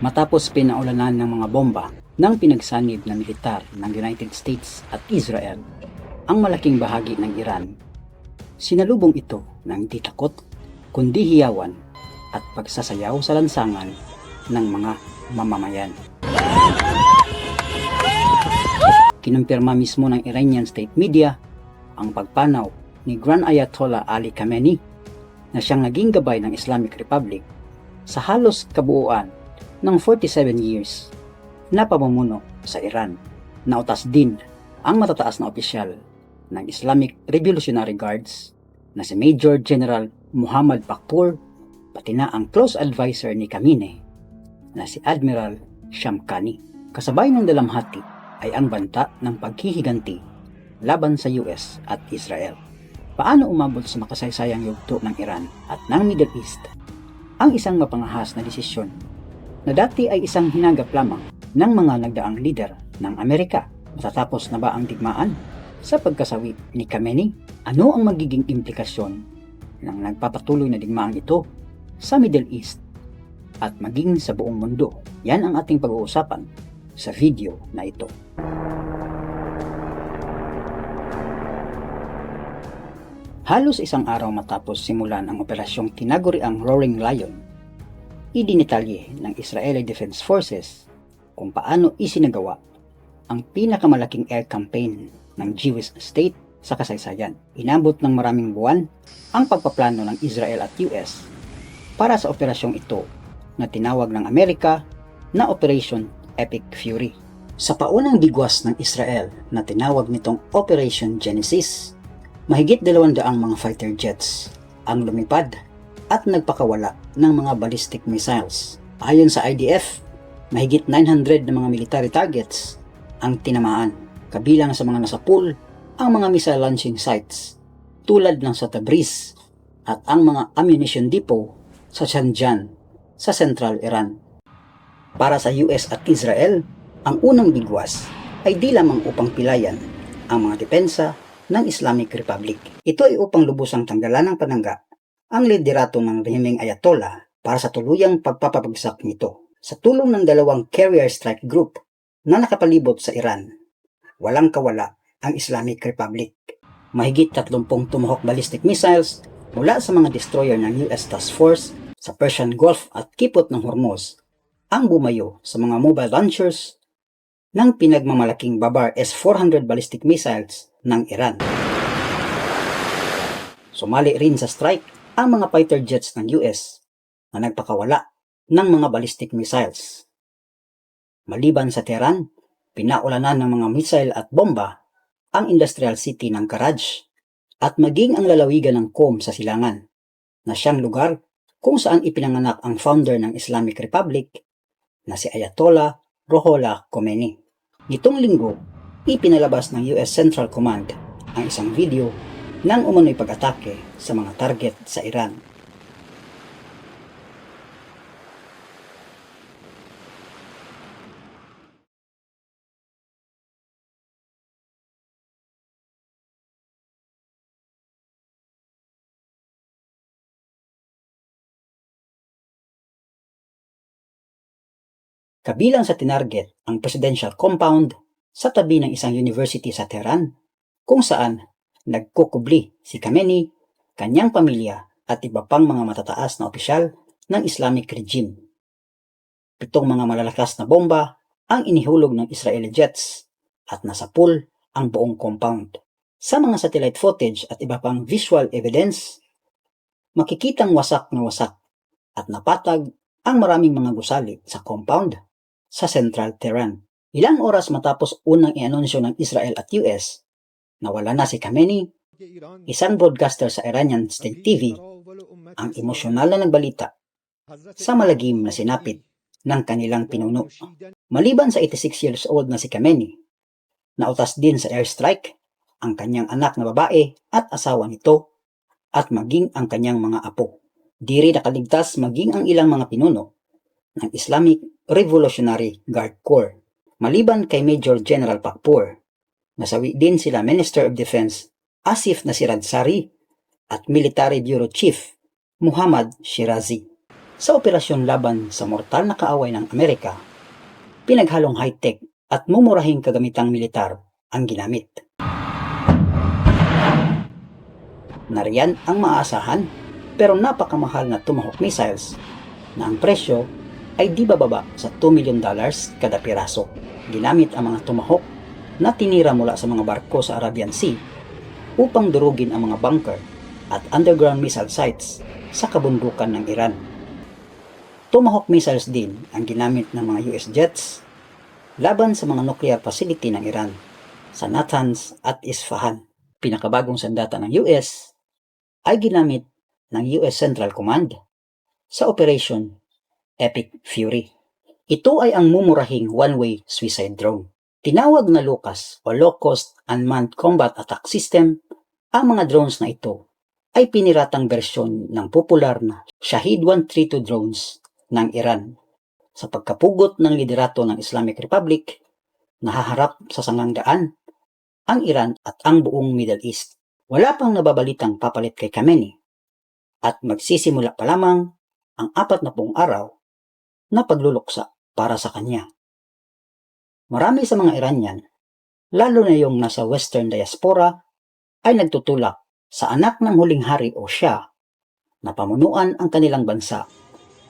matapos pinaulanan ng mga bomba ng pinagsanib na militar ng United States at Israel ang malaking bahagi ng Iran. Sinalubong ito ng di takot kundi hiyawan at pagsasayaw sa lansangan ng mga mamamayan. Kinumpirma mismo ng Iranian state media ang pagpanaw ni Grand Ayatollah Ali Khamenei na siyang naging gabay ng Islamic Republic sa halos kabuuan ng 47 years na pamumuno sa Iran. Nautas din ang matataas na opisyal ng Islamic Revolutionary Guards na si Major General Muhammad Pakpur, pati na ang close advisor ni Khamenei na si Admiral Shamkhani. Kasabay ng dalamhati ay ang banta ng paghihiganti laban sa US at Israel. Paano umabot sa makasaysayang yugto ng Iran at ng Middle East ang isang mapangahas na desisyon na dati ay isang hinagap lamang ng mga nagdaang lider ng Amerika? Matatapos na ba ang digmaan sa pagkasawi ni Khamenei? Ano ang magiging implikasyon ng nagpapatuloy na digmaang ito sa Middle East at maging sa buong mundo? Yan ang ating pag-uusapan sa video na ito. Halos isang araw matapos simulan ang operasyong tinaguriang Roaring Lion, idinitalye ng Israeli Defense Forces kung paano isinagawa ang pinakamalaking air campaign ng Jewish state sa kasaysayan. Inabot ng maraming buwan ang pagpaplano ng Israel at US para sa operasyong ito na tinawag ng Amerika na Operation Epic Fury. Sa paunang bigwas ng Israel na tinawag nitong Operation Genesis, mahigit 200 mga fighter jets ang lumipad at nagpakawala ng mga ballistic missiles. Ayon sa IDF, mahigit 900 na mga military targets ang tinamaan. Kabilang sa mga nasa pool ang mga missile launching sites tulad ng sa Tabriz at ang mga ammunition depot sa Zanjan sa Central Iran. Para sa US at Israel, ang unang bigwas ay di lamang upang pilayan ang mga depensa ng Islamic Republic. Ito ay upang lubusang tanggalan ng panangga ang liderato ng rehimeng Ayatollah para sa tuluyang pagpapabagsak nito. Sa tulong ng dalawang carrier strike group na nakapalibot sa Iran, walang kawala ang Islamic Republic. Mahigit 30 Tomahawk ballistic missiles mula sa mga destroyer ng US Task Force sa Persian Gulf at Kipot ng Hormuz ang bumayo sa mga mobile launchers ng pinagmamalaking Babar S-400 ballistic missiles ng Iran. Sumali rin sa strike ang mga fighter jets ng US na nagpakawala ng mga ballistic missiles. Maliban sa Tehran, pinaulanan ng mga missile at bomba ang industrial city ng Karaj at maging ang lalawigan ng Qom sa silangan, na siyang lugar kung saan ipinanganak ang founder ng Islamic Republic na si Ayatollah Ruhollah Khomeini. Nitong linggo, ipinalabas ng US Central Command ang isang video ng umano'y pag-atake sa mga target sa Iran. Kabilang sa tinarget ang presidential compound sa tabi ng isang university sa Tehran, kung saan nagkukubli si Khamenei, kanyang pamilya at iba pang mga matataas na opisyal ng Islamic regime. 7 mga malalakas na bomba ang inihulog ng Israeli jets at nasa pool ang buong compound. Sa mga satellite footage at iba pang visual evidence, makikitang wasak na wasak at napatag ang maraming mga gusali sa compound sa Central Tehran. Ilang oras matapos unang i-anunsyo ng Israel at US na wala na si Khamenei, isang broadcaster sa Iranian State TV ang emosyonal na nagbalita sa malagim na sinapit ng kanilang pinuno. Maliban sa 86 years old na si Khamenei, nautas din sa airstrike ang kanyang anak na babae at asawa nito at maging ang kanyang mga apo. Di rin nakaligtas maging ang ilang mga pinuno ng Islamic Revolutionary Guard Corps. Maliban kay Major General Pakpur, nasawi din sila Minister of Defense Asif Nasiradsari at Military Bureau Chief Muhammad Shirazi. Sa operasyon laban sa mortal na kaaway ng Amerika, pinaghalong high-tech at mumurahing kagamitang militar ang ginamit. Nariyan ang maaasahan pero napakamahal na Tomahawk missiles na ang presyo ay di bababa sa $2 million kada piraso. Ginamit ang mga Tomahawk na tinira mula sa mga barko sa Arabian Sea upang durugin ang mga bunker at underground missile sites sa kabundukan ng Iran. Tomahawk missiles din ang ginamit ng mga US jets laban sa mga nuclear facility ng Iran sa Natanz at Isfahan. Pinakabagong sandata ng US ay ginamit ng US Central Command sa Operation Epic Fury. Ito ay ang mumurahing one-way suicide drone. Tinawag na LOCUST o Low Cost Unmanned Combat Attack System, ang mga drones na ito ay piniratang bersyon ng popular na Shahed 132 drones ng Iran. Sa pagkapugot ng liderato ng Islamic Republic, nahaharap sa sanggandaan ang Iran at ang buong Middle East. Wala pang nababalitang papalit kay Khamenei at magsisimula pa lamang ang 40 araw na pagluluksa para sa kanya. Marami sa mga Iranian, lalo na yung nasa Western diaspora, ay nagtutulak sa anak ng huling hari o Shah na pamunuan ang kanilang bansa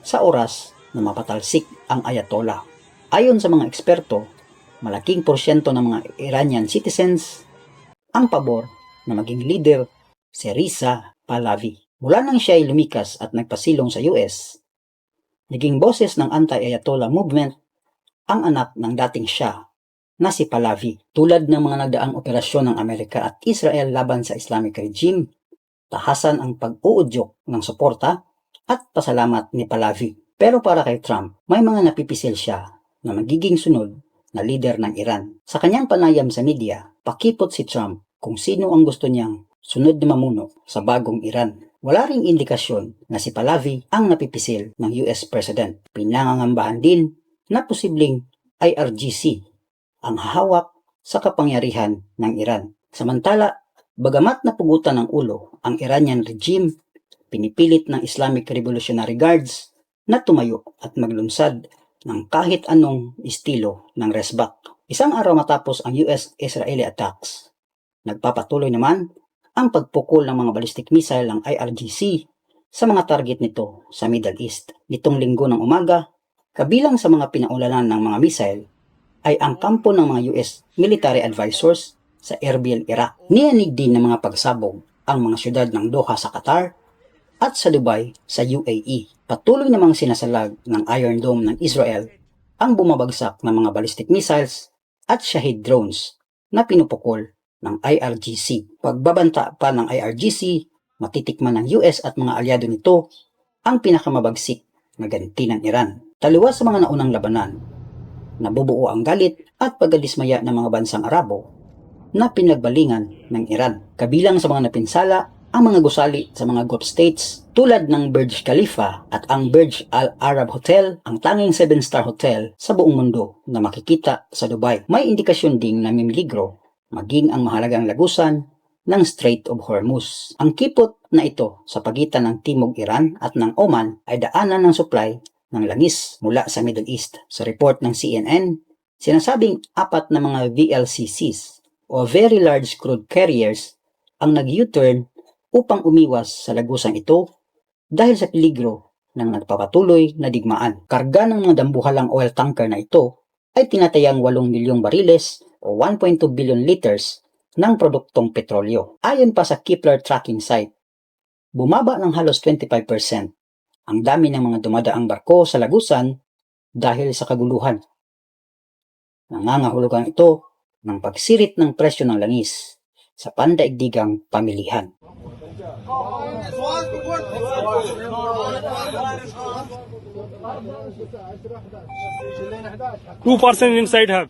sa oras na mapatalsik ang Ayatollah. Ayon sa mga eksperto, malaking porsyento ng mga Iranian citizens ang pabor na maging leader si Reza Pahlavi. Mula nang siya ay lumikas at nagpasilong sa US, naging boses ng anti-Ayatollah movement ang anak ng dating Shah na si Pahlavi. Tulad ng mga nagdaang operasyon ng Amerika at Israel laban sa Islamic regime, tahasan ang pag-uudyok ng suporta at pasalamat ni Pahlavi. Pero para kay Trump, may mga napipisil siya na magiging sunod na leader ng Iran. Sa kanyang panayam sa media, pakipot si Trump kung sino ang gusto niyang sunod na mamuno sa bagong Iran. Wala ring indikasyon na si Pahlavi ang napipisil ng US President. Pinangangambahan din na posibleng IRGC ang hahawak sa kapangyarihan ng Iran. Samantala, bagamat napugutan ng ulo ang Iranian regime, pinipilit ng Islamic Revolutionary Guards na tumayo at maglunsad ng kahit anong estilo ng resback. Isang araw matapos ang US-Israeli attacks, nagpapatuloy naman ang pagpukol ng mga ballistic missile ng IRGC sa mga target nito sa Middle East. Nitong linggo ng umaga, kabilang sa mga pinaulanan ng mga missile ay ang kampo ng mga US military advisors sa Erbil, Iraq. Niyanig din ng mga pagsabog ang mga syudad ng Doha sa Qatar at sa Dubai sa UAE. Patuloy namang sinasalag ng Iron Dome ng Israel ang bumabagsak ng mga ballistic missiles at Shahed drones na pinupukol ng IRGC. Pagbabanta pa ng IRGC, matitikman ng US at mga alyado nito ang pinakamabagsik na ganti ng Iran. Taliwas sa mga naunang labanan, nabubuo ang galit at pagdismaya ng mga bansang Arabo na pinagbalingan ng Iran. Kabilang sa mga napinsala ang mga gusali sa mga Gulf states tulad ng Burj Khalifa at ang Burj Al Arab Hotel, ang tanging 7-star hotel sa buong mundo na makikita sa Dubai. May indikasyon ding na mimiligro maging ang mahalagang lagusan ng Strait of Hormuz. Ang kipot na ito sa pagitan ng Timog Iran at ng Oman ay daanan ng supply ng langis mula sa Middle East. Sa report ng CNN, sinasabing 4 na mga VLCCs o Very Large Crude Carriers ang nag-U-turn upang umiwas sa lagusang ito dahil sa peligro ng nagpapatuloy na digmaan. Karga ng mga dambuhalang oil tanker na ito ay tinatayang 8 milyong bariles o 1.2 billion liters ng produktong petrolyo. Ayon pa sa Kepler tracking site, bumaba ng halos 25% ang dami ng mga dumadaang barko sa lagusan dahil sa kaguluhan. Nangangahulugan ito ng pagsirit ng presyo ng langis sa pandaigdigang pamilihan. 2% inside have.